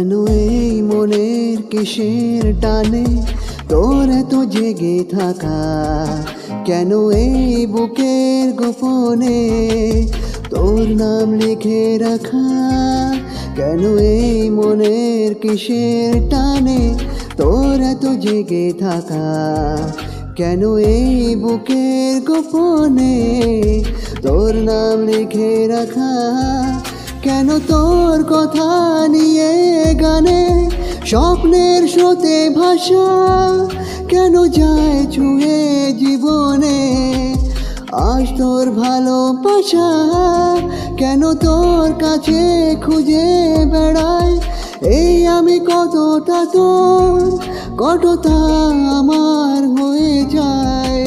কেন এই মনের কিসের টানে তোর এত জেগে থাকা? কেন এই বুকের গোপনে তোর নাম লিখে রাখা? কেন এই মনের কিসের টানে তোর এত জেগে থাকা? কেন এই বুকের গোপনে তোর নাম লিখে রাখা? কেন তোর কথা নিয়ে গানে স্বপ্নের স্রোতে ভাষা কেন যায় ছুঁয়ে জীবনে আজ তোর ভালোবাসা? কেন তোর কাছে খুঁজে বেড়াই এই আমি কতটা তোর, কতটা আমার হয়ে যায়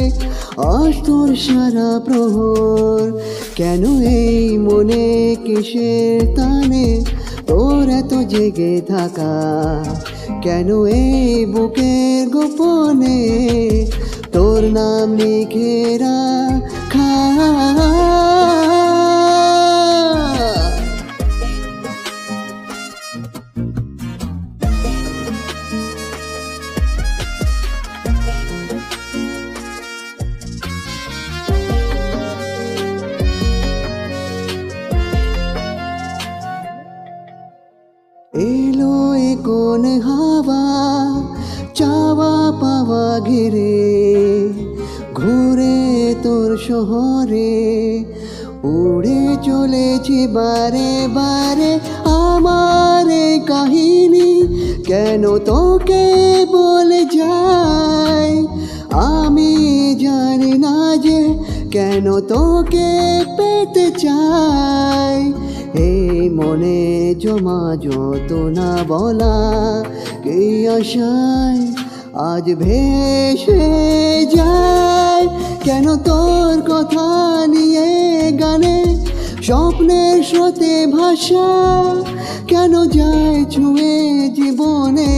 আজ তোর সারা প্রহর। কেন এই মনে কিসের টানে তোর এত জেগে থাকা? কেন এই বুকের গোপনে তোর নাম লিখে রাখা? এলো এ কোন হাওয়া চাওয়া পাওয়া ঘিরে ঘুরে তোর শহরে উড়ে চলেছি বারে বারে আমার এই কাহিনী কেন তোকে বলে যাই আমি জানি না যে কেন তোকে পেতে চাই। এই মনে জমা যত না বলা কি আশায় আজ ভেসে যায়। কেন তোর কথা নিয়ে গানে স্বপ্নের স্রোতে ভাষা কেন যায় ছুঁয়ে জীবনে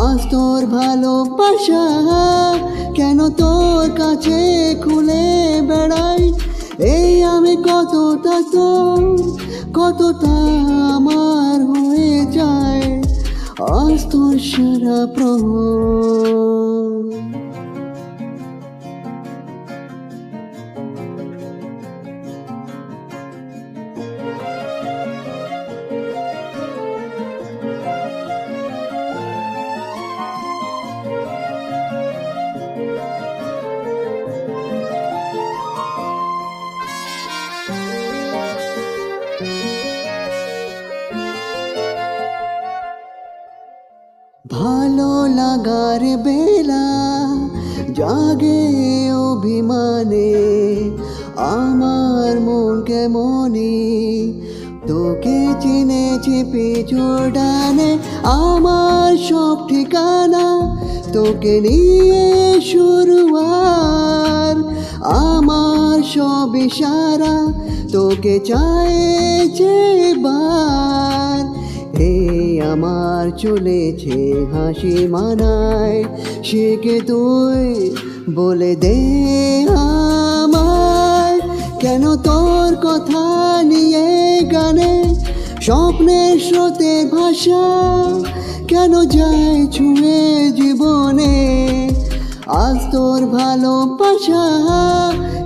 আজ তোর ভালোবাসা? কেন তোর কাছে খুলে বেড়াই এই আমি কতটা তোর, কতটা আমার হয়ে যায় আজ তোর সারা প্রহর। ভালো লাগার বেলা জাগে অভিমানে আমার মন কেমনি তোকে চিনেছি পিছু ডানে আমার সব ঠিকানা তোকে নিয়ে শুরুয়ার আমার সব ইশারা তোকে চাইছে বার। এই আমার চলেছে হাসি মানায় শিখে তুই বলে দে আমায় কেন তোর কথা নিয়ে গানে স্বপ্নের স্রোতের ভাষা কেন যায় ছুঁয়ে জীবনে আজ তোর ভালোবাসা?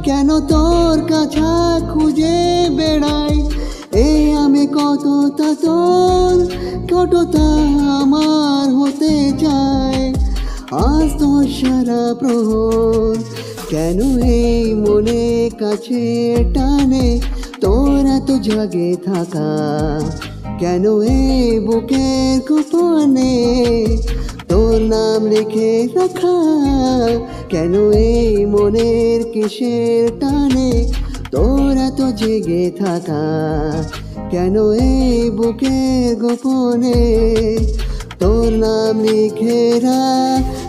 কেন তোর কাছা খুঁজে বেড়াই এই আমি কতটা তোর, কতটা আমার হতে চায় আজ তোর সারা প্রহর। কেন এই মনে কাছে টানে তোর এত জাগে থাকা? কেন এই বুকের গোপনে তোর নাম লিখে রাখা? কেন এই মনের কিসের টানে তোর এত জেগে থাকা? কেন এই বুকের গোপনে তোর নাম লিখে রাখা?